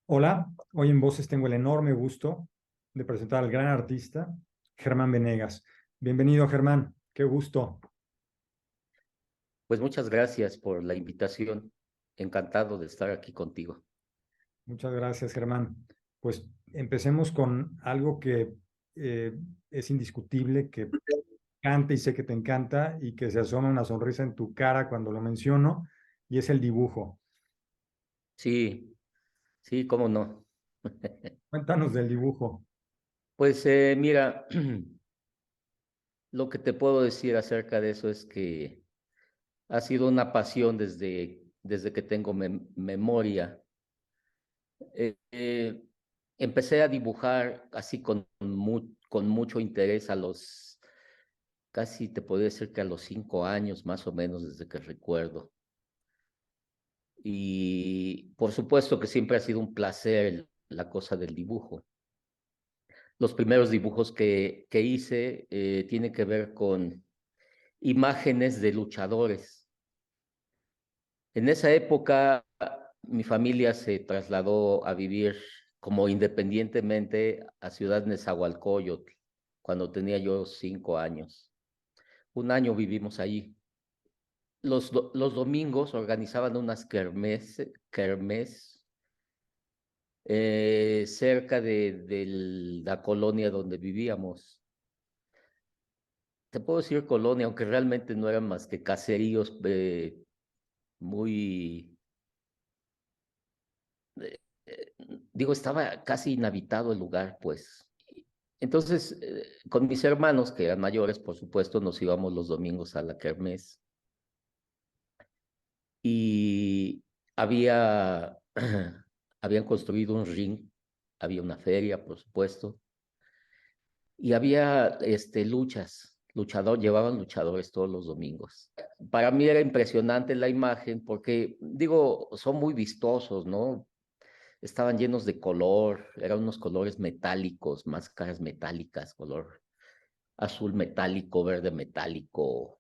Hola, hoy en Voces tengo el enorme gusto de presentar al gran artista Germán Venegas. Bienvenido, Germán, qué gusto. Pues muchas gracias por la invitación. Encantado de estar aquí contigo. Muchas gracias, Germán. Pues empecemos con algo que eh, es indiscutible, que canta y sé que te encanta y que se asoma una sonrisa en tu cara cuando lo menciono, y es el dibujo. Sí, sí, cómo no. Cuéntanos del dibujo. Pues mira, lo que te puedo decir acerca de eso es que ha sido una pasión desde que tengo memoria. Eh, eh, Empecé a dibujar así con mucho interés a casi te podría decir que a los 5 años más o menos desde que recuerdo. Y por supuesto que siempre ha sido un placer la cosa del dibujo. Los primeros dibujos que hice tienen que ver con imágenes de luchadores. En esa época, mi familia se trasladó a vivir como independientemente a Ciudad Nezahualcóyotl, cuando tenía yo 5 años. Un año vivimos allí. Los domingos organizaban unas kermés cerca de la colonia donde vivíamos. Te puedo decir colonia, aunque realmente no eran más que caseríos muy, eh, eh, digo, estaba casi inhabitado el lugar, pues. Entonces, con mis hermanos, que eran mayores, por supuesto, nos íbamos los domingos a la kermés y había, habían construido un ring, había una feria, por supuesto, y había llevaban luchadores todos los domingos. Para mí era impresionante la imagen porque, digo, son muy vistosos, ¿no? Estaban llenos de color, eran unos colores metálicos, máscaras metálicas, color azul metálico, verde metálico,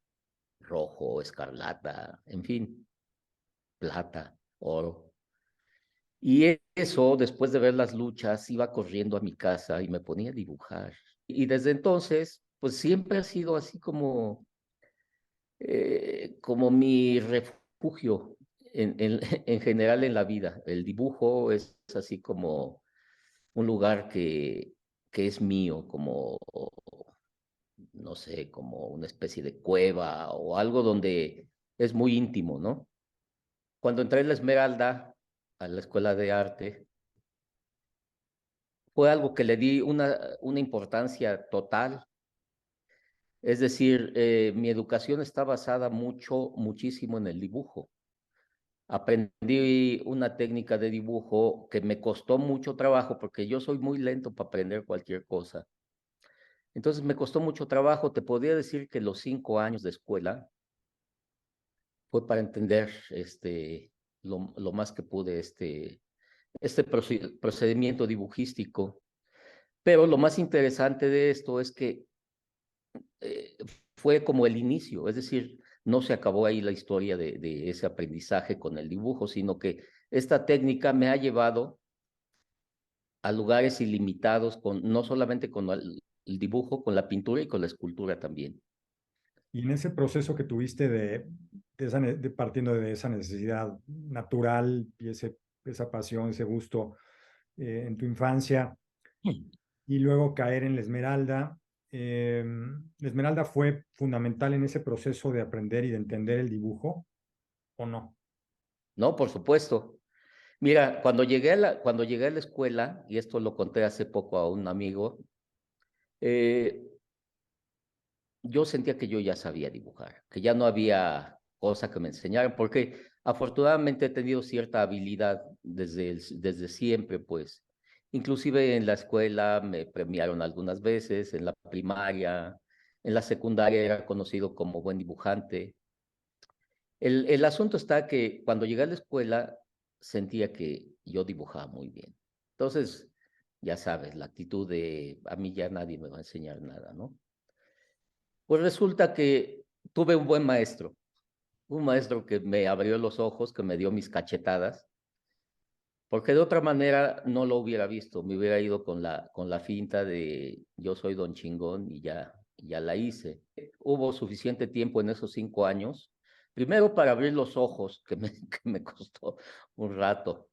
rojo, escarlata, en fin, plata, oro. Y eso, después de ver las luchas, iba corriendo a mi casa y me ponía a dibujar. Y desde entonces, pues siempre ha sido así como mi refugio en general en la vida. El dibujo es así como un lugar que es mío, como, no sé, como una especie de cueva o algo donde es muy íntimo, ¿no? Cuando entré en la Esmeralda, a la escuela de arte, fue algo que le di una importancia total. Es decir, mi educación está basada muchísimo en el dibujo. Aprendí una técnica de dibujo que me costó mucho trabajo porque yo soy muy lento para aprender cualquier cosa. Entonces me costó mucho trabajo. Te podría decir que los 5 años de escuela fue para entender lo más que pude este procedimiento dibujístico. Pero lo más interesante de esto es que eh, fue como el inicio, es decir, no se acabó ahí la historia de ese aprendizaje con el dibujo, sino que esta técnica me ha llevado a lugares ilimitados, no solamente con el dibujo, con la pintura y con la escultura también. Y en ese proceso que tuviste partiendo de esa necesidad natural y esa pasión, ese gusto en tu infancia, y luego caer en la Esmeralda. ¿La Esmeralda fue fundamental en ese proceso de aprender y de entender el dibujo o no? No, por supuesto. Mira, cuando llegué a la escuela, y esto lo conté hace poco a un amigo, eh, yo sentía que yo ya sabía dibujar, que ya no había cosa que me enseñaran, porque afortunadamente he tenido cierta habilidad desde siempre, pues. Inclusive en la escuela me premiaron algunas veces, en la primaria, en la secundaria era conocido como buen dibujante. El asunto está que cuando llegué a la escuela sentía que yo dibujaba muy bien. Entonces, ya sabes, la actitud de a mí ya nadie me va a enseñar nada, ¿no? Pues resulta que tuve un maestro que me abrió los ojos, que me dio mis cachetadas porque de otra manera no lo hubiera visto, me hubiera ido con la finta de yo soy don chingón y ya la hice. Hubo suficiente tiempo en esos 5 años, primero para abrir los ojos, que me costó un rato,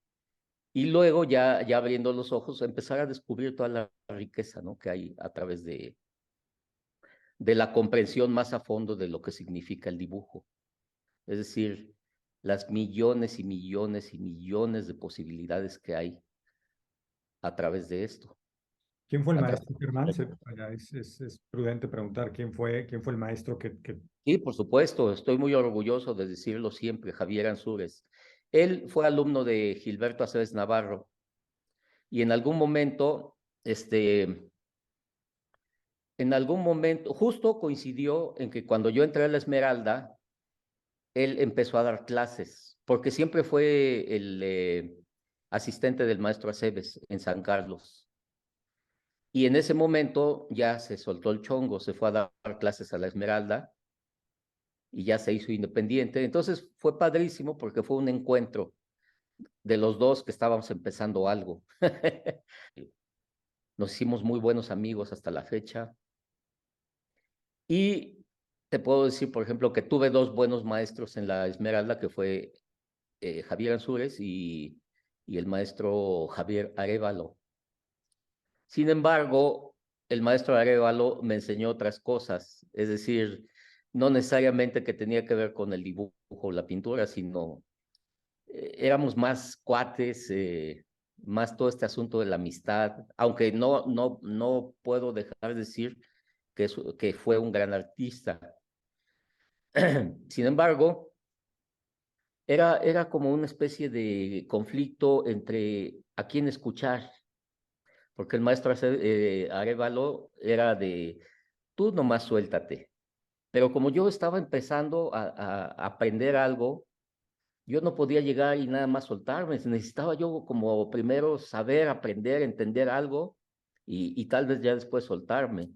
y luego ya abriendo los ojos, empezar a descubrir toda la riqueza, ¿no?, que hay a través de la comprensión más a fondo de lo que significa el dibujo. Es decir, las millones y millones y millones de posibilidades que hay a través de esto. ¿Quién fue el A través maestro, Germán? Vaya, es prudente preguntar quién fue el maestro que... Sí, por supuesto, estoy muy orgulloso de decirlo siempre, Javier Ansúrez. Él fue alumno de Gilberto Aceves Navarro y en algún momento, justo coincidió en que cuando yo entré a la Esmeralda, él empezó a dar clases, porque siempre fue el asistente del maestro Aceves en San Carlos. Y en ese momento ya se soltó el chongo, se fue a dar clases a la Esmeralda y ya se hizo independiente. Entonces fue padrísimo porque fue un encuentro de los dos que estábamos empezando algo. Nos hicimos muy buenos amigos hasta la fecha. Y te puedo decir, por ejemplo, que tuve 2 buenos maestros en la Esmeralda, que fue Javier Ansúrez y el maestro Javier Arévalo. Sin embargo, el maestro Arévalo me enseñó otras cosas, es decir, no necesariamente que tenía que ver con el dibujo o la pintura, sino éramos más cuates, más todo este asunto de la amistad, aunque no puedo dejar de decir que fue un gran artista. Sin embargo, era como una especie de conflicto entre a quién escuchar, porque el maestro Arévalo era de, tú nomás suéltate. Pero como yo estaba empezando a aprender algo, yo no podía llegar y nada más soltarme. Necesitaba yo como primero saber, aprender, entender algo y tal vez ya después soltarme.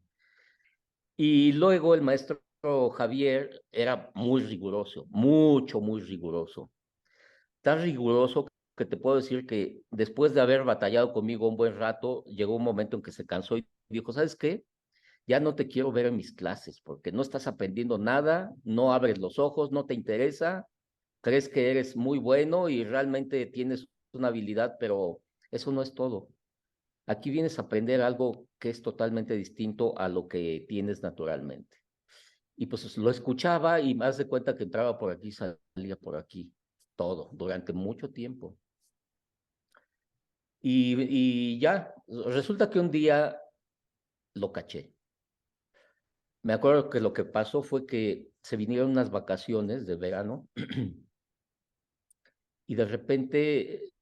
Y luego el maestro Javier era muy riguroso, muy riguroso. Tan riguroso que te puedo decir que después de haber batallado conmigo un buen rato, llegó un momento en que se cansó y dijo, ¿sabes qué? Ya no te quiero ver en mis clases porque no estás aprendiendo nada, no abres los ojos, no te interesa, crees que eres muy bueno y realmente tienes una habilidad, pero eso no es todo. Aquí vienes a aprender algo que es totalmente distinto a lo que tienes naturalmente. Y pues lo escuchaba y me das de cuenta que entraba por aquí, salía por aquí, todo, durante mucho tiempo. Y ya, resulta que un día lo caché. Me acuerdo que lo que pasó fue que se vinieron unas vacaciones de verano y de repente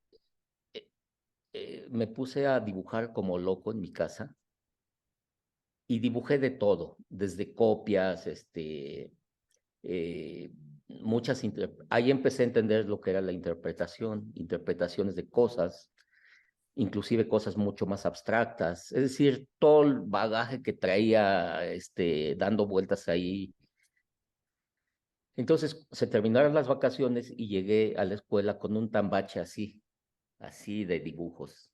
me puse a dibujar como loco en mi casa y dibujé de todo, desde copias, eh, ahí empecé a entender lo que era la interpretación, interpretaciones de cosas, inclusive cosas mucho más abstractas, es decir, todo el bagaje que traía dando vueltas ahí. Entonces se terminaron las vacaciones y llegué a la escuela con un tambache así de dibujos.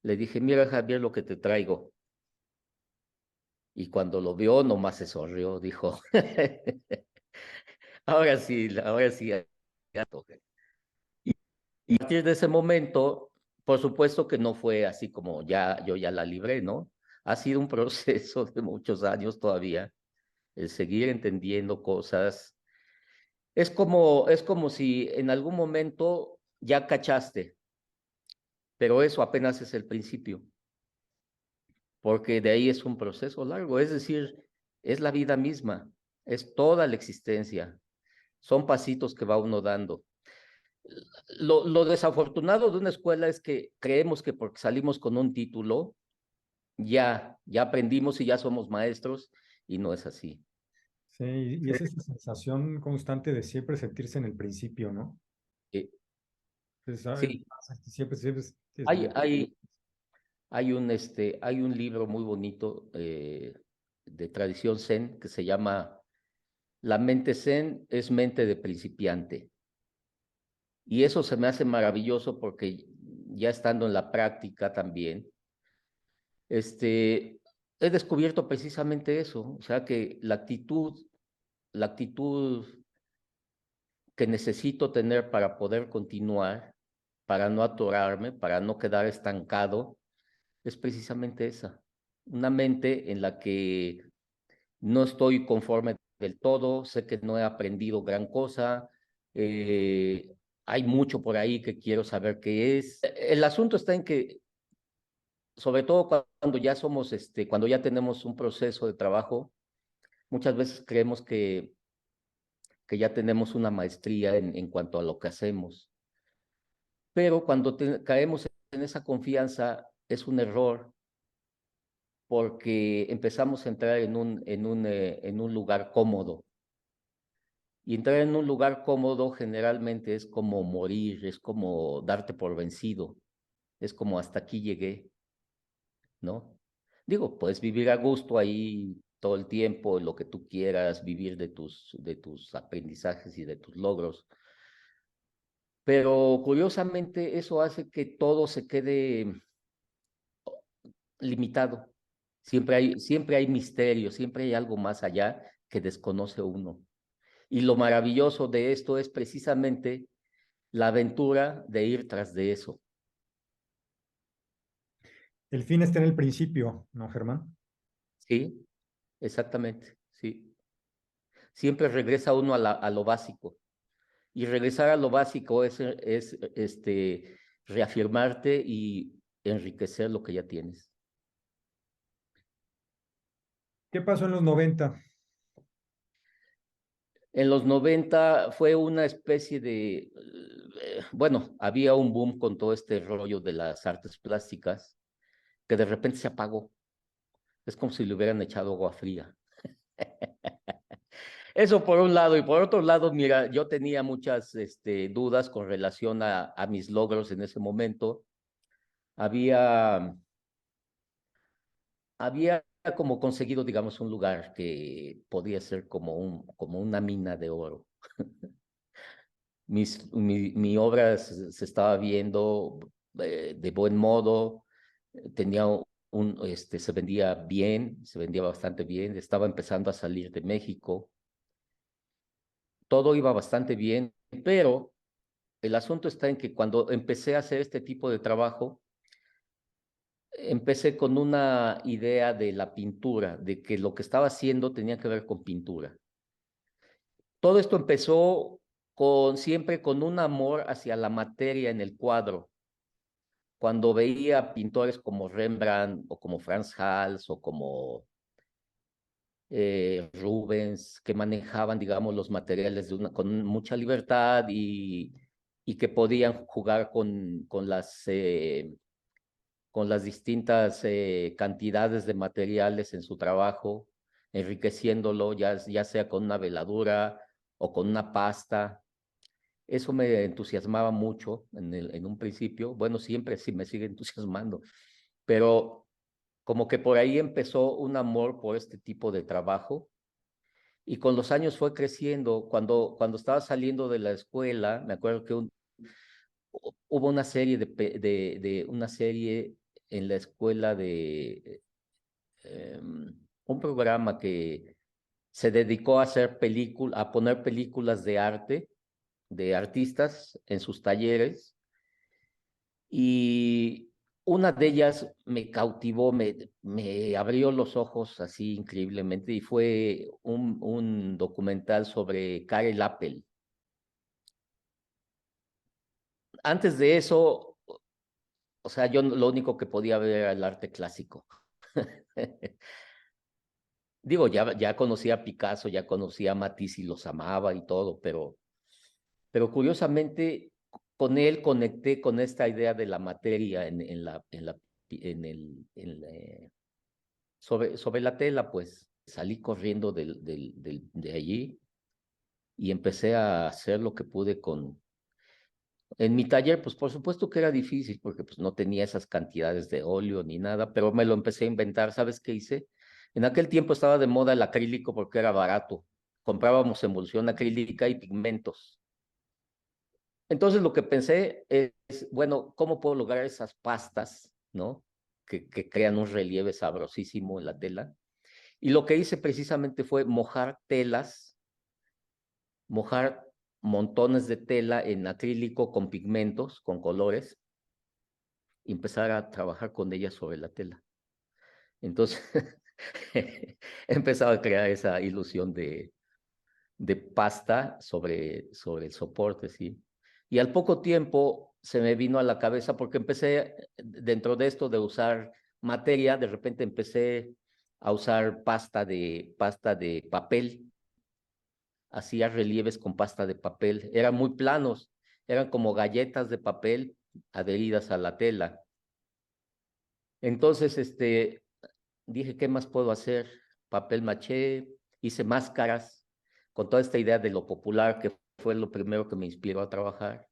Le dije, mira Javier, lo que te traigo. Y cuando lo vio, nomás se sonrió, dijo, ahora sí, ya toque. Y a partir de ese momento, por supuesto que no fue así como yo ya la libré, ¿no? Ha sido un proceso de muchos años todavía, el seguir entendiendo cosas. Es como si en algún momento ya cachaste, pero eso apenas es el principio, porque de ahí es un proceso largo, es decir, es la vida misma, es toda la existencia, son pasitos que va uno dando. Lo desafortunado de una escuela es que creemos que porque salimos con un título, ya aprendimos y ya somos maestros, y no es así. Sí, y es esa sensación constante de siempre sentirse en el principio, ¿no? Eh, Es, sí, siempre hay, hay, hay un libro muy bonito de tradición zen que se llama La mente zen es mente de principiante. Y eso se me hace maravilloso porque ya estando en la práctica también, he descubierto precisamente eso, o sea, que la actitud que necesito tener para poder continuar, para no atorarme, para no quedar estancado, es precisamente esa. Una mente en la que no estoy conforme del todo, sé que no he aprendido gran cosa, hay mucho por ahí que quiero saber qué es. El asunto está en que, sobre todo cuando ya somos, cuando ya tenemos un proceso de trabajo, muchas veces creemos que ya tenemos una maestría en cuanto a lo que hacemos. Pero cuando caemos en esa confianza es un error porque empezamos a entrar en un lugar cómodo. Y entrar en un lugar cómodo generalmente es como morir, es como darte por vencido, es como hasta aquí llegué, ¿no? Digo, puedes vivir a gusto ahí todo el tiempo, lo que tú quieras, vivir de tus aprendizajes y de tus logros, pero curiosamente eso hace que todo se quede limitado. Siempre hay misterio, siempre hay algo más allá que desconoce uno. Y lo maravilloso de esto es precisamente la aventura de ir tras de eso. El fin está en el principio, ¿no, Germán? Sí, exactamente, sí. Siempre regresa uno a lo básico. Y regresar a lo básico es reafirmarte y enriquecer lo que ya tienes. ¿Qué pasó en los 90? En los 90 fue una especie de, bueno, había un boom con todo este rollo de las artes plásticas que de repente se apagó. Es como si le hubieran echado agua fría. Eso por un lado. Y por otro lado, mira, yo tenía muchas dudas con relación a mis logros en ese momento. Había, había como conseguido, digamos, un lugar que podía ser como una mina de oro. Mi obra se estaba viendo de buen modo, tenía se vendía bien, se vendía bastante bien, estaba empezando a salir de México, todo iba bastante bien, pero el asunto está en que cuando empecé a hacer este tipo de trabajo, empecé con una idea de la pintura, de que lo que estaba haciendo tenía que ver con pintura. Todo esto empezó siempre con un amor hacia la materia en el cuadro. Cuando veía pintores como Rembrandt o como Frans Hals o como Rubens, que manejaban, digamos, los materiales con mucha libertad y que podían jugar con las distintas cantidades de materiales en su trabajo, enriqueciéndolo, ya sea con una veladura o con una pasta. Eso me entusiasmaba mucho en un principio. Bueno, siempre sí me sigue entusiasmando, pero como que por ahí empezó un amor por este tipo de trabajo y con los años fue creciendo. Cuando estaba saliendo de la escuela, me acuerdo que hubo una serie de una serie en la escuela un programa que se dedicó a hacer a poner películas de arte de artistas en sus talleres y una de ellas me cautivó, me abrió los ojos así increíblemente y fue un documental sobre Karel Appel. Antes de eso, o sea, yo lo único que podía ver era el arte clásico. Digo, ya conocía a Picasso, ya conocía a Matisse y los amaba y todo, pero curiosamente con él conecté con esta idea de la materia sobre la tela, pues salí corriendo de allí y empecé a hacer lo que pude en mi taller, pues por supuesto que era difícil porque pues no tenía esas cantidades de óleo ni nada, pero me lo empecé a inventar. ¿Sabes qué hice? En aquel tiempo estaba de moda el acrílico porque era barato. Comprábamos emulsión acrílica y pigmentos. Entonces lo que pensé es, bueno, ¿cómo puedo lograr esas pastas, ¿no? Que crean un relieve sabrosísimo en la tela. Y lo que hice precisamente fue mojar montones de tela en acrílico con pigmentos, con colores, y empezar a trabajar con ellas sobre la tela. Entonces, he empezado a crear esa ilusión de pasta sobre el soporte, ¿sí? Y al poco tiempo se me vino a la cabeza, porque empecé dentro de esto de usar materia, de repente empecé a usar pasta de papel, hacía relieves con pasta de papel, eran muy planos, eran como galletas de papel adheridas a la tela. Entonces, dije, ¿qué más puedo hacer? Papel maché, hice máscaras, con toda esta idea de lo popular, que fue lo primero que me inspiró a trabajar.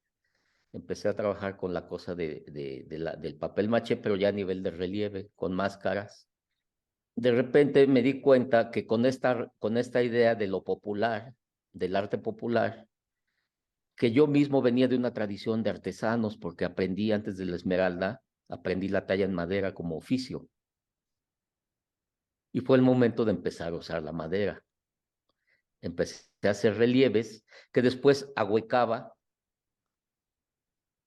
Empecé a trabajar con la cosa del papel maché, pero ya a nivel de relieve, con máscaras. De repente me di cuenta que con esta idea de lo popular, del arte popular, que yo mismo venía de una tradición de artesanos, porque aprendí antes de la esmeralda, aprendí la talla en madera como oficio. Y fue el momento de empezar a usar la madera. Empecé a hacer relieves que después ahuecaba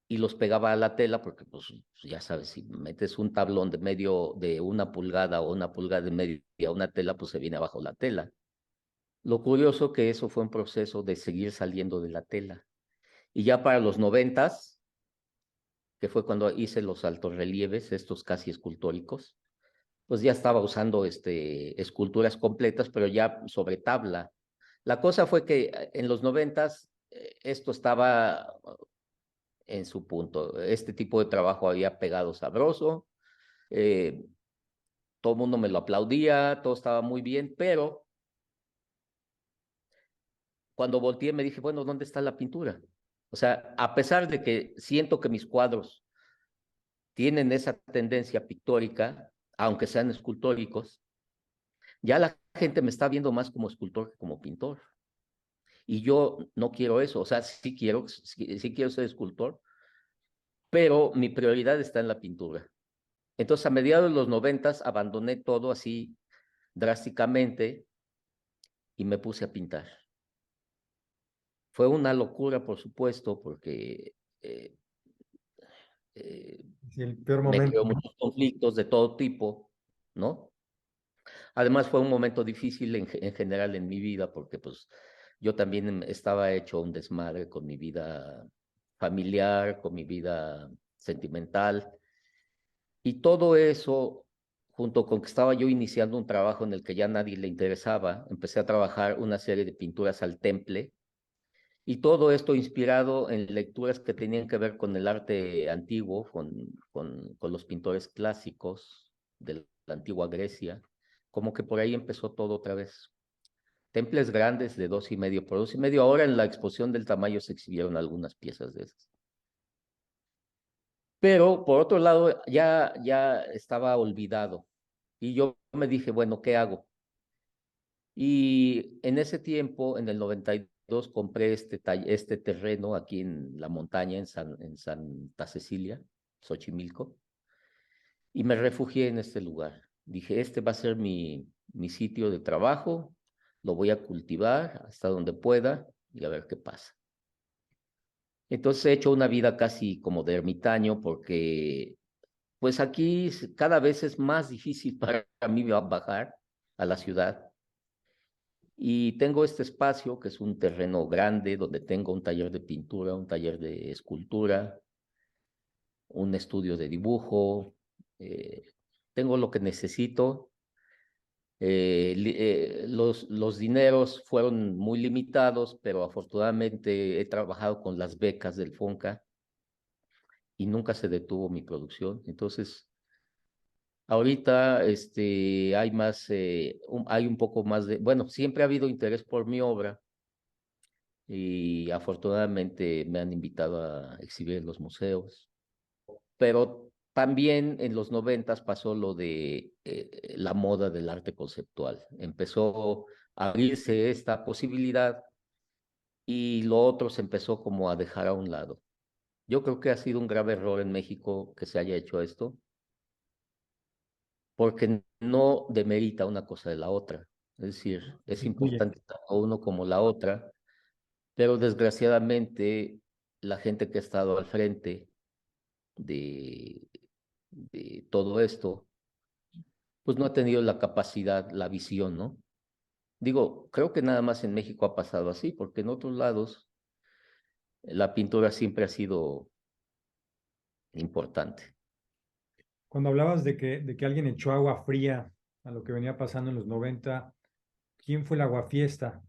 y los pegaba a la tela, porque pues ya sabes, si metes un tablón de 1 pulgada o 1 pulgada y media a una tela, pues se viene abajo la tela. Lo curioso que eso fue un proceso de seguir saliendo de la tela. Y ya para los 90s, que fue cuando hice los altos relieves, estos casi escultóricos, pues ya estaba usando esculturas completas, pero ya sobre tabla. La cosa fue que en los 90s esto estaba en su punto. Este tipo de trabajo había pegado sabroso, eh, todo el mundo me lo aplaudía, todo estaba muy bien, pero cuando volteé me dije, bueno, ¿dónde está la pintura? O sea, a pesar de que siento que mis cuadros tienen esa tendencia pictórica, aunque sean escultóricos, ya la gente me está viendo más como escultor que como pintor. Y yo no quiero eso, o sea, sí quiero ser escultor, pero mi prioridad está en la pintura. Entonces, a mediados de los 90s abandoné todo así drásticamente y me puse a pintar. Fue una locura, por supuesto, porque eh, Sí, el peor me momento, creó ¿no? muchos conflictos de todo tipo, ¿no? Además fue un momento difícil en general en mi vida, porque pues yo también estaba hecho un desmadre con mi vida familiar, con mi vida sentimental, y todo eso, junto con que estaba yo iniciando un trabajo en el que ya nadie le interesaba, empecé a trabajar una serie de pinturas al temple, y todo esto inspirado en lecturas que tenían que ver con el arte antiguo, con los pintores clásicos de la antigua Grecia, como que por ahí empezó todo otra vez. Temples grandes de 2,5 por 2,5. Ahora en la exposición del Tamayo se exhibieron algunas piezas de esas. Pero por otro lado, ya estaba olvidado. Y yo me dije, bueno, ¿qué hago? Y en ese tiempo, en el 92, compré este terreno aquí en la montaña, en Santa Cecilia, Xochimilco, y me refugié en este lugar. Dije, este va a ser mi sitio de trabajo, lo voy a cultivar hasta donde pueda y a ver qué pasa. Entonces he hecho una vida casi como de ermitaño, porque pues aquí cada vez es más difícil para mí bajar a la ciudad. Y tengo este espacio que es un terreno grande donde tengo un taller de pintura, un taller de escultura, un estudio de dibujo. eh, Tengo lo que necesito. Los dineros fueron muy limitados, pero afortunadamente he trabajado con las becas del FONCA y nunca se detuvo mi producción. Entonces, ahorita hay un poco más bueno, siempre ha habido interés por mi obra y afortunadamente me han invitado a exhibir en los museos. Pero también en los 90s pasó lo de la moda del arte conceptual. Empezó a abrirse esta posibilidad y lo otro se empezó como a dejar a un lado. Yo creo que ha sido un grave error en México que se haya hecho esto, porque no demerita una cosa de la otra. Es decir, es Sustituye. importante tanto uno como la otra, pero desgraciadamente la gente que ha estado al frente de, de todo esto, pues no ha tenido la capacidad, la visión, ¿no? Digo, creo que nada más en México ha pasado así, porque en otros lados la pintura siempre ha sido importante. Cuando hablabas de que alguien echó agua fría a lo que venía pasando en los 90, ¿quién fue el aguafiesta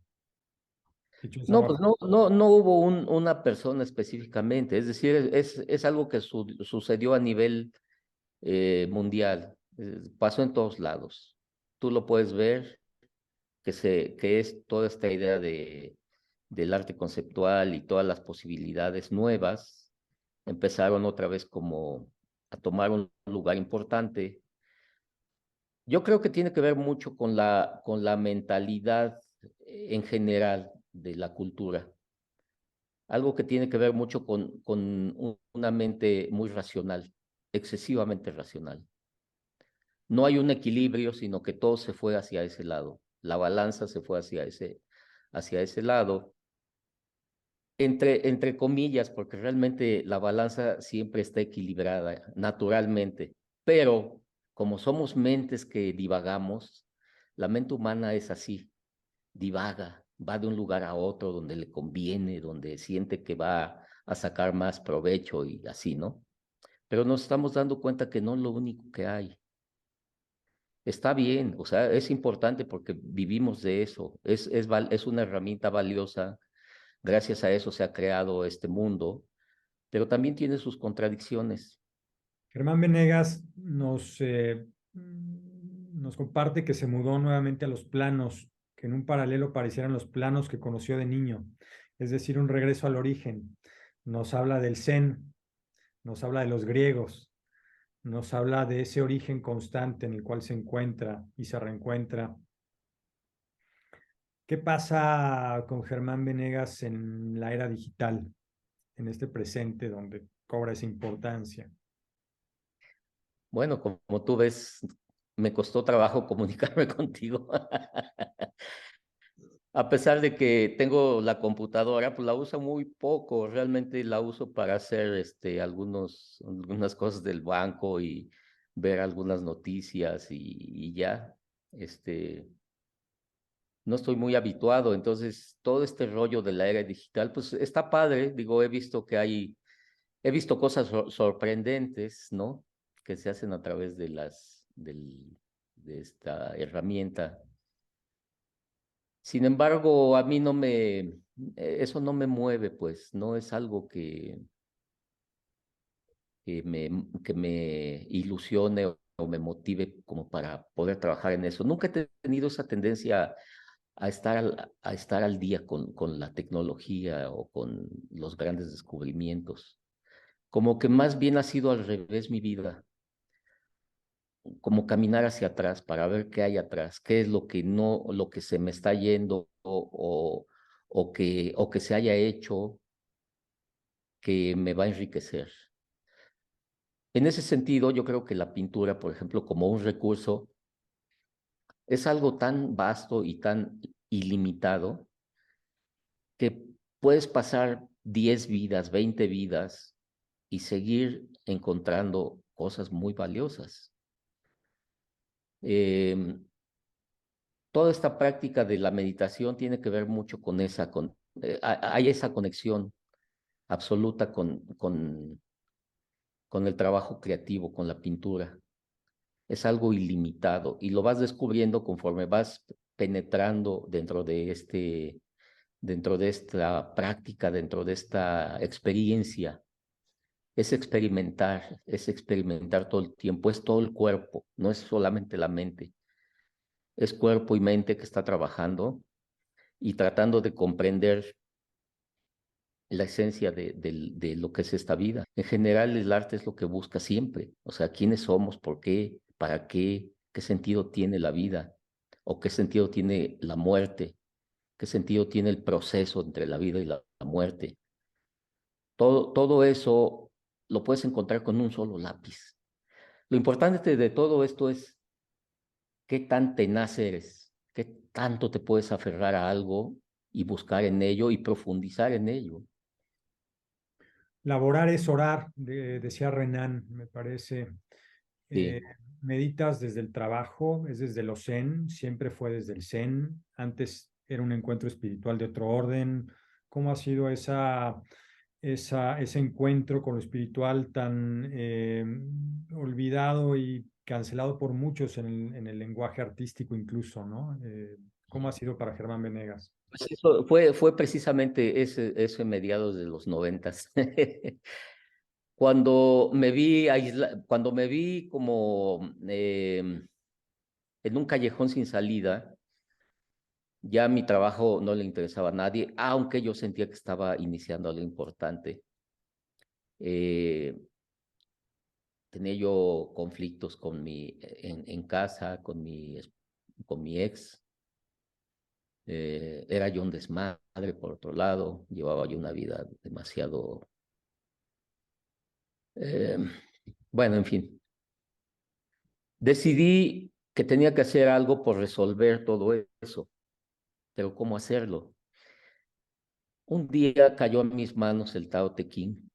que echó esa No, agua pues fría? no hubo una persona específicamente, es decir, es algo que sucedió a nivel mundial, pasó en todos lados. Tú lo puedes ver, que es toda esta idea del arte conceptual y todas las posibilidades nuevas, empezaron otra vez como a tomar un lugar importante. Yo creo que tiene que ver mucho con la mentalidad en general de la cultura. Algo que tiene que ver mucho con una mente muy racional, excesivamente racional. No hay un equilibrio, sino que todo se fue hacia ese lado. La balanza se fue hacia ese lado, entre comillas, porque realmente la balanza siempre está equilibrada naturalmente, pero como somos mentes que divagamos, la mente humana es así, divaga, va de un lugar a otro donde le conviene, donde siente que va a sacar más provecho y así, ¿no? Pero nos estamos dando cuenta que no es lo único que hay. Está bien, o sea, es importante porque vivimos de eso, es una herramienta valiosa, gracias a eso se ha creado este mundo, pero también tiene sus contradicciones. Germán Venegas nos comparte que se mudó nuevamente a los planos, que en un paralelo parecieran los planos que conoció de niño, es decir, un regreso al origen. Nos habla del Zen, nos habla de los griegos, nos habla de ese origen constante en el cual se encuentra y se reencuentra. ¿Qué pasa con Germán Venegas en la era digital, en este presente donde cobra esa importancia? Bueno, como tú ves, me costó trabajo comunicarme contigo. A pesar de que tengo la computadora, pues la uso muy poco. Realmente la uso para hacer algunas cosas del banco y ver algunas noticias y ya. Este, no estoy muy habituado. Entonces, todo este rollo de la era digital, pues está padre. Digo, he visto cosas sorprendentes, ¿no? Que se hacen a través de esta herramienta. Sin embargo, a mí eso no me mueve, pues, no es algo que me ilusione o me motive como para poder trabajar en eso. Nunca he tenido esa tendencia a estar al día con la tecnología o con los grandes descubrimientos. Como que más bien ha sido al revés mi vida, como caminar hacia atrás para ver qué hay atrás, qué es lo que no, lo que se me está yendo o que se haya hecho que me va a enriquecer. En ese sentido, yo creo que la pintura, por ejemplo, como un recurso, es algo tan vasto y tan ilimitado que puedes pasar 10 vidas, 20 vidas y seguir encontrando cosas muy valiosas. Em, Toda esta práctica de la meditación tiene que ver mucho con hay esa conexión absoluta con el trabajo creativo, con la pintura. Es algo ilimitado y lo vas descubriendo conforme vas penetrando dentro de esta práctica, dentro de esta experiencia. Es experimentar todo el tiempo, es todo el cuerpo, no es solamente la mente, es cuerpo y mente que está trabajando y tratando de comprender la esencia de lo que es esta vida. En general, el arte es lo que busca siempre, o sea, quiénes somos, por qué, para qué sentido tiene la vida o qué sentido tiene la muerte, ¿Qué sentido tiene el proceso entre la vida y la muerte? Todo eso lo puedes encontrar con un solo lápiz. Lo importante de todo esto es qué tan tenaz eres, qué tanto te puedes aferrar a algo y buscar en ello y profundizar en ello. Laborar es orar, decía Renan, me parece. Eh, Sí. meditas desde el trabajo, es desde lo zen, siempre fue desde el zen. Antes era un encuentro espiritual de otro orden. ¿Cómo ha sido ese encuentro con lo espiritual tan olvidado y cancelado por muchos en el lenguaje artístico incluso, ¿no? ¿Cómo ha sido para Germán Venegas? Pues eso fue precisamente ese mediados de los 90. Cuando me vi como en un callejón sin salida, ya mi trabajo no le interesaba a nadie, aunque yo sentía que estaba iniciando algo importante. Eh, Tenía yo conflictos en casa, con mi ex. Era yo un desmadre, por otro lado. Llevaba yo una vida demasiado... eh, bueno, en fin. Decidí que tenía que hacer algo por resolver todo eso, pero ¿cómo hacerlo? Un día cayó a mis manos el Tao Te Ching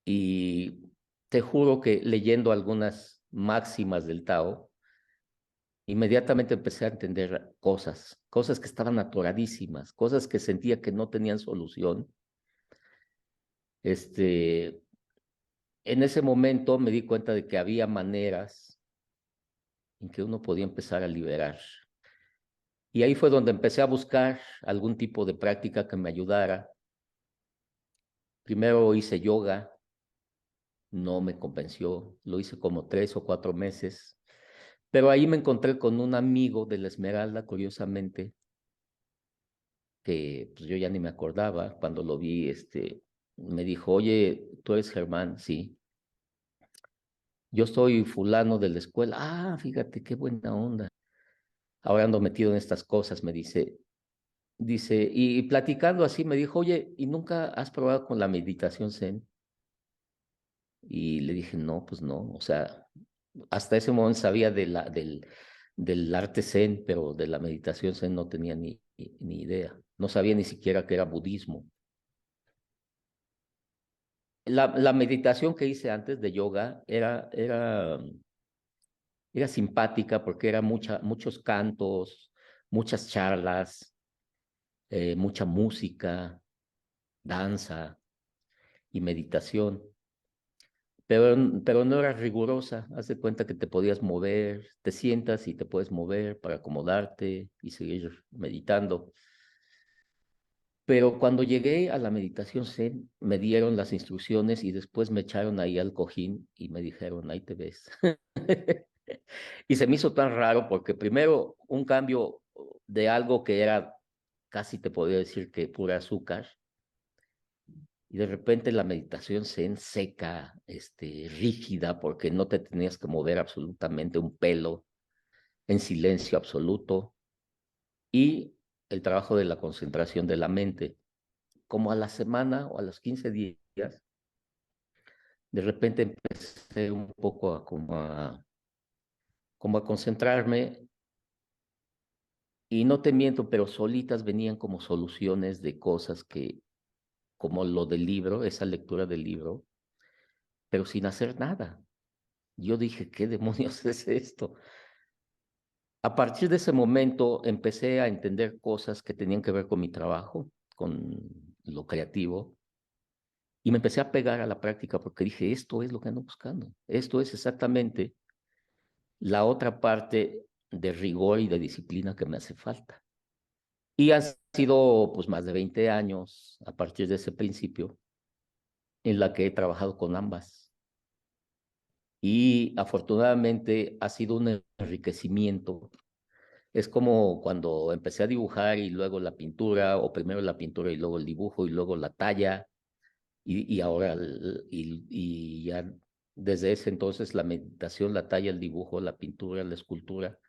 y te juro que leyendo algunas máximas del Tao, inmediatamente empecé a entender cosas que estaban atoradísimas, cosas que sentía que no tenían solución. Este, en ese momento me di cuenta de que había maneras en que uno podía empezar a liberar. Y ahí fue donde empecé a buscar algún tipo de práctica que me ayudara. Primero hice yoga, no me convenció, lo hice como 3 o 4 meses, pero ahí me encontré con un amigo de la Esmeralda, curiosamente, que pues, yo ya ni me acordaba. Cuando lo vi, me dijo, oye, ¿tú eres Germán? Sí. Yo soy fulano de la escuela. Ah, fíjate, qué buena onda. Ahora ando metido en estas cosas, me dice, y platicando así me dijo, oye, ¿y nunca has probado con la meditación Zen? Y le dije, no, pues no, o sea, hasta ese momento sabía del arte Zen, pero de la meditación Zen no tenía ni idea. No sabía ni siquiera que era budismo. La meditación que hice antes de yoga era simpática porque era muchos cantos, muchas charlas, mucha música, danza y meditación. Pero no era rigurosa. Haz de cuenta que te podías mover, te sientas y te puedes mover para acomodarte y seguir meditando. Pero cuando llegué a la meditación Zen, me dieron las instrucciones y después me echaron ahí al cojín y me dijeron, ahí te ves. Y se me hizo tan raro porque primero un cambio de algo que era casi te podría decir que pura azúcar, y de repente la meditación zen seca, rígida, porque no te tenías que mover absolutamente un pelo, en silencio absoluto, y el trabajo de la concentración de la mente. Como a la semana o a los 15 días, de repente empecé un poco como a concentrarme, y no te miento, pero solitas venían como soluciones de cosas como lo del libro, esa lectura del libro, pero sin hacer nada. Yo dije, ¿qué demonios es esto? A partir de ese momento empecé a entender cosas que tenían que ver con mi trabajo, con lo creativo, y me empecé a pegar a la práctica porque dije, esto es lo que ando buscando, esto es exactamente la otra parte de rigor y de disciplina que me hace falta. Y han sido pues más de 20 años a partir de ese principio en la que he trabajado con ambas. Y afortunadamente ha sido un enriquecimiento. Es como cuando empecé a dibujar y luego la pintura, o primero la pintura y luego el dibujo y luego la talla, y ahora y ya desde ese entonces la meditación, la talla, el dibujo, la pintura, la escultura,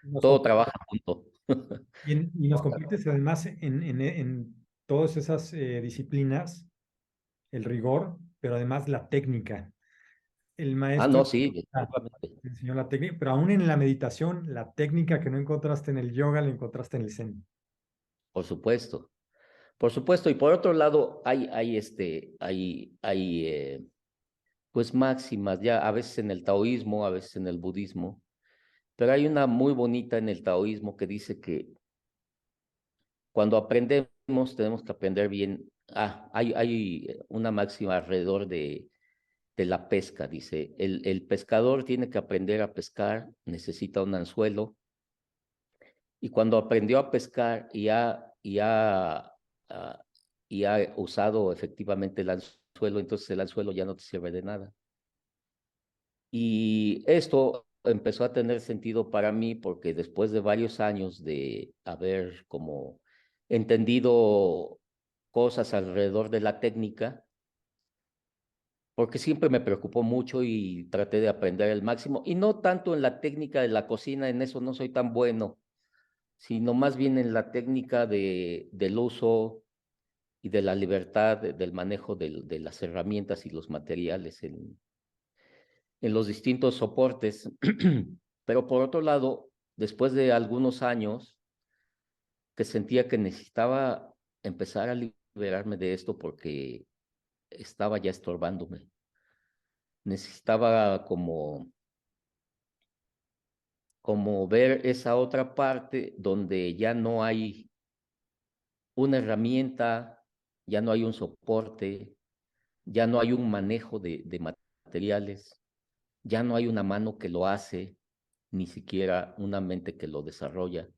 No son todo trabaja junto. Y nos compartes además en todas esas disciplinas, el rigor, pero además la técnica. El Ah, no, maestro sí, te definitivamente. enseñó la técnica, pero aún en la meditación, la técnica que no encontraste en el yoga, la encontraste en el Zen. Por supuesto. Por supuesto. Y por otro lado, pues máximas, ya a veces en el taoísmo, a veces en el budismo, pero hay una muy bonita en el taoísmo que dice que cuando aprendemos tenemos que aprender bien. Hay una máxima alrededor de la pesca, dice, el pescador tiene que aprender a pescar, necesita un anzuelo, y cuando aprendió a pescar ah, y ha usado efectivamente el anzuelo, entonces el anzuelo ya no te sirve de nada. Y esto empezó a tener sentido para mí porque después de varios años de haber como entendido cosas alrededor de la técnica, porque siempre me preocupó mucho y traté de aprender el máximo, y no tanto en la técnica de la cocina, en eso no soy tan bueno, sino más bien en la técnica del uso y de la libertad del manejo de las herramientas y los materiales en los distintos soportes. Pero por otro lado, después de algunos años que sentía que necesitaba empezar a liberarme de esto porque estaba ya estorbándome, necesitaba como ver esa otra parte donde ya no hay una herramienta, ya no hay un soporte, ya no hay un manejo de materiales, ya no hay una mano que lo hace, ni siquiera una mente que lo desarrolla.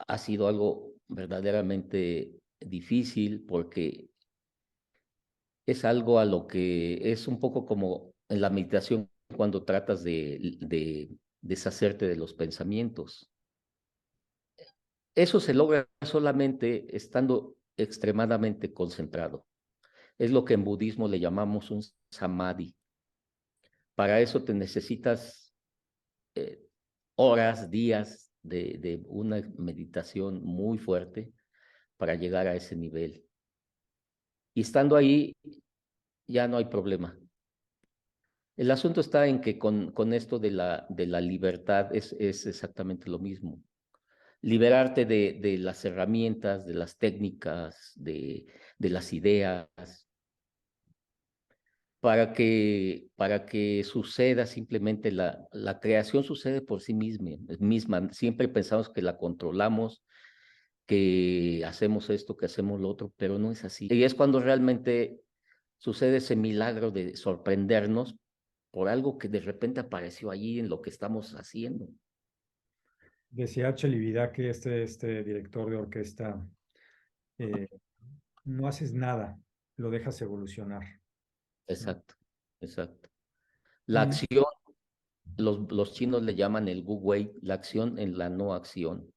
Ha sido algo verdaderamente difícil porque es algo a lo que es un poco como en la meditación cuando tratas de deshacerte de los pensamientos. Eso se logra solamente estando extremadamente concentrado. Es lo que en budismo le llamamos un samadhi. Para eso te necesitas eh, horas, días de una meditación muy fuerte para llegar a ese nivel. Y estando ahí, ya no hay problema. El asunto está en que con esto de la libertad es exactamente lo mismo. Liberarte de las herramientas, de las técnicas, de las ideas, para que suceda simplemente la creación sucede por sí misma. Siempre pensamos que la controlamos, que hacemos esto, que hacemos lo otro, pero no es así. Y es cuando realmente sucede ese milagro de sorprendernos por algo que de repente apareció allí en lo que estamos haciendo. Decía Chelivida que este director de orquesta, eh, no haces nada, lo dejas evolucionar, ¿no? Exacto, exacto. La Y, acción, los chinos le llaman el Wu Wei, la acción en la no acción.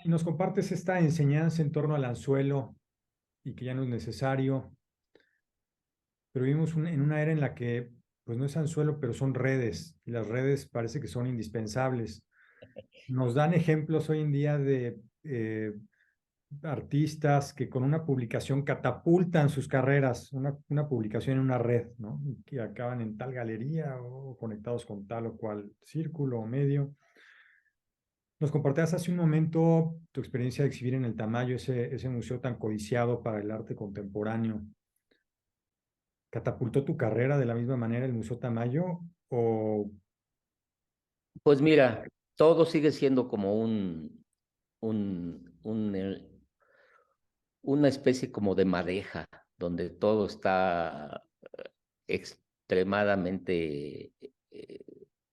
y nos compartes esta enseñanza en torno al anzuelo y que ya no es necesario, pero vivimos en una era en la que pues no es anzuelo, pero son redes, y las redes parece que son indispensables. Nos dan ejemplos hoy en día de artistas que con una publicación catapultan sus carreras, una publicación en una red, ¿no? Y que acaban en tal galería o conectados con tal o cual círculo o medio. Nos compartías hace un momento tu experiencia de exhibir en el Tamayo, ese museo tan codiciado para el arte contemporáneo. ¿Catapultó tu carrera de la misma manera el Museo Tamayo o Pues mira, todo sigue siendo como un una especie como de madeja, donde todo está extremadamente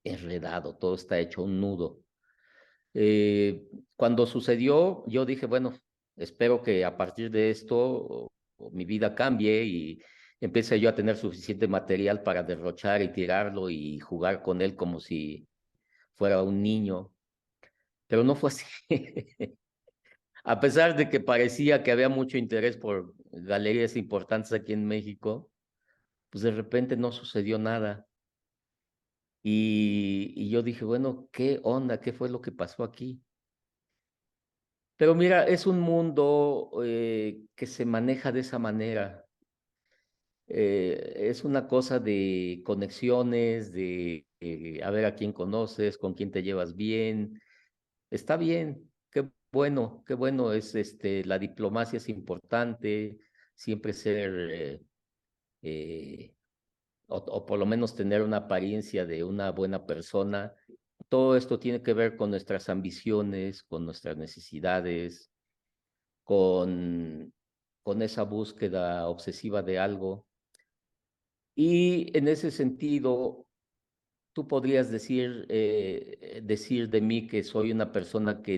enredado, todo está hecho un nudo. Cuando sucedió, yo dije, bueno, espero que a partir de esto mi vida cambie y empiece yo a tener suficiente material para derrochar y tirarlo y jugar con él como si fuera un niño, pero no fue así. A pesar de que parecía que había mucho interés por galerías importantes aquí en México, pues de repente no sucedió nada. Y yo dije, bueno, ¿qué onda? ¿Qué fue lo que pasó aquí? Pero mira, es un mundo que se maneja de esa manera. Es una cosa de conexiones, de a ver a quién conoces, con quién te llevas bien. Está bien, qué bueno es la diplomacia es importante, siempre ser eh, o por lo menos tener una apariencia de una buena persona. Todo esto tiene que ver con nuestras ambiciones, con nuestras necesidades, con, con esa búsqueda obsesiva de algo. Y en ese sentido, tú podrías decir de mí que soy una persona que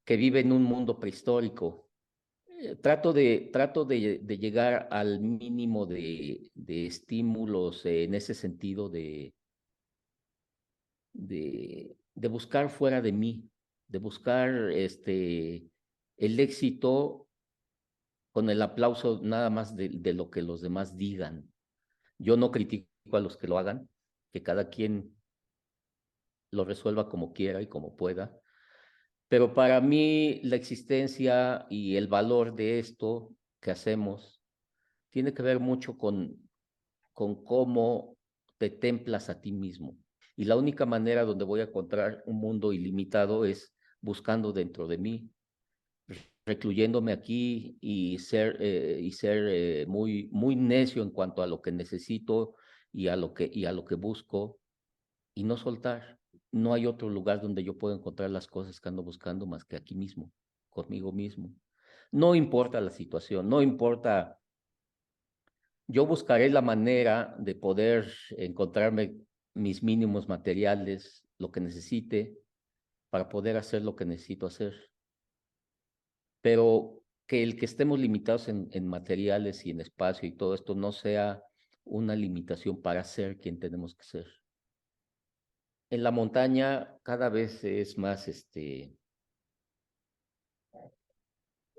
vive en un mundo prehistórico. Trato de llegar al mínimo de estímulos en ese sentido de buscar fuera de mí, de buscar el éxito con el aplauso nada más de lo que los demás digan. Yo no critico a los que lo hagan, que cada quien lo resuelva como quiera y como pueda. Pero para mí la existencia y el valor de esto que hacemos tiene que ver mucho con cómo te templas a ti mismo. Y la única manera donde voy a encontrar un mundo ilimitado es buscando dentro de mí, recluyéndome aquí y ser muy, muy necio en cuanto a lo que necesito y a lo que busco y no soltar. No hay otro lugar donde yo pueda encontrar las cosas que ando buscando más que aquí mismo, conmigo mismo. No importa la situación, no importa. Yo buscaré la manera de poder encontrarme mis mínimos materiales, lo que necesite, para poder hacer lo que necesito hacer. Pero que el que estemos limitados en materiales y en espacio y todo esto no sea una limitación para ser quien tenemos que ser. En la montaña cada vez es más,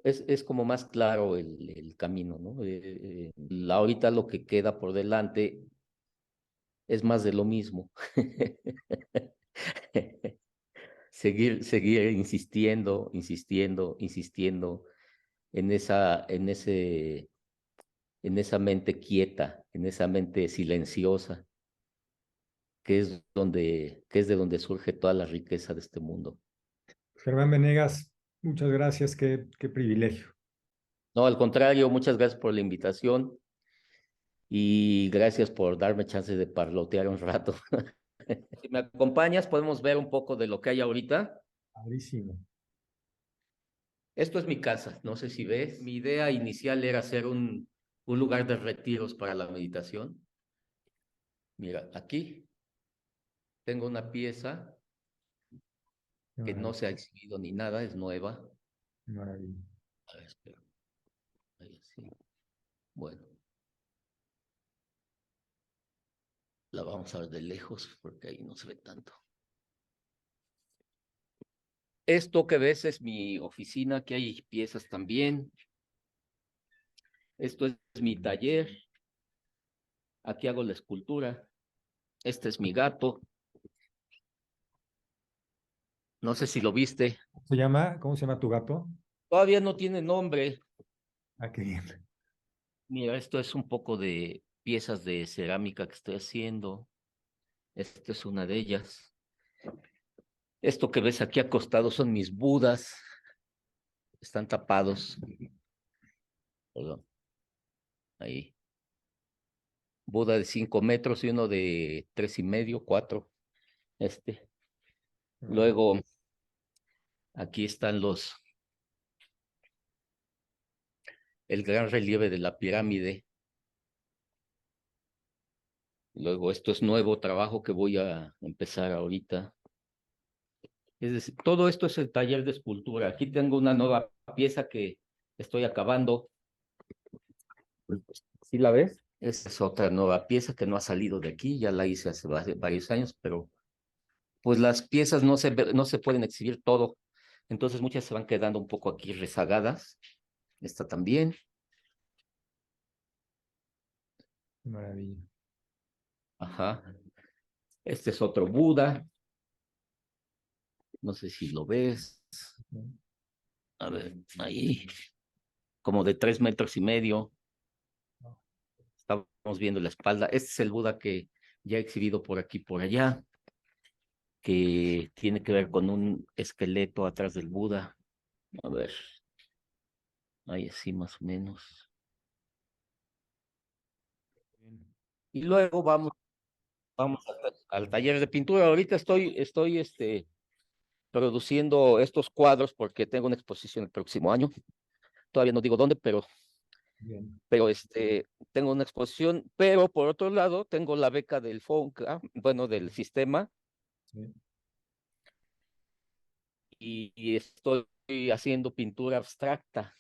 es como más claro el camino, ¿no? Ahorita lo que queda por delante es más de lo mismo. Seguir insistiendo, insistiendo, insistiendo en esa mente quieta, en esa mente silenciosa, que es de donde surge toda la riqueza de este mundo. Germán Venegas, muchas gracias, qué privilegio. No, al contrario, muchas gracias por la invitación y gracias por darme chance de parlotear un rato. Si me acompañas, podemos ver un poco de lo que hay ahorita. Padrísimo. Esto es mi casa, no sé si ves. Mi idea inicial era hacer un lugar de retiros para la meditación. Mira, aquí tengo una pieza Qué que no maravilla. se ha exhibido ni nada, es nueva. Qué maravilla. A ver, espera, ahí sí. Bueno, la vamos a ver de lejos porque ahí no se ve tanto. Esto que ves es mi oficina, aquí hay piezas también. Esto es mi taller, aquí hago la escultura. Este es mi gato, no sé si lo viste. ¿Cómo se llama tu gato? Todavía no tiene nombre. Ah, qué bien. Mira, esto es un poco de piezas de cerámica que estoy haciendo. Esta es una de ellas. Esto que ves aquí acostado son mis budas. Están tapados. Perdón, ahí. Buda de 5 metros y uno de 3.5, 4. Este. Qué maravilla. Luego, aquí están el gran relieve de la pirámide. Luego, esto es nuevo trabajo que voy a empezar ahorita. Es decir, todo esto es el taller de escultura. Aquí tengo una nueva pieza que estoy acabando. ¿Sí la ves? Esta es otra nueva pieza que no ha salido de aquí, ya la hice hace varios años, pero pues las piezas no se pueden exhibir todo, entonces muchas se van quedando un poco aquí rezagadas. Esta también, Qué maravilla. ajá. Este es otro Buda, no sé si lo ves. A ver, ahí, como de 3,5 metros. Estamos viendo la espalda. Este es el Buda que ya he exhibido por aquí, por allá, que tiene que ver con un esqueleto atrás del Buda. A ver, ahí así más o menos. Y luego vamos al taller de pintura. Ahorita estoy produciendo estos cuadros porque tengo una exposición el próximo año. Todavía no digo dónde, Bien. pero tengo una exposición, pero por otro lado tengo la beca del FONCA, bueno, del sistema, Sí. y estoy haciendo pintura abstracta.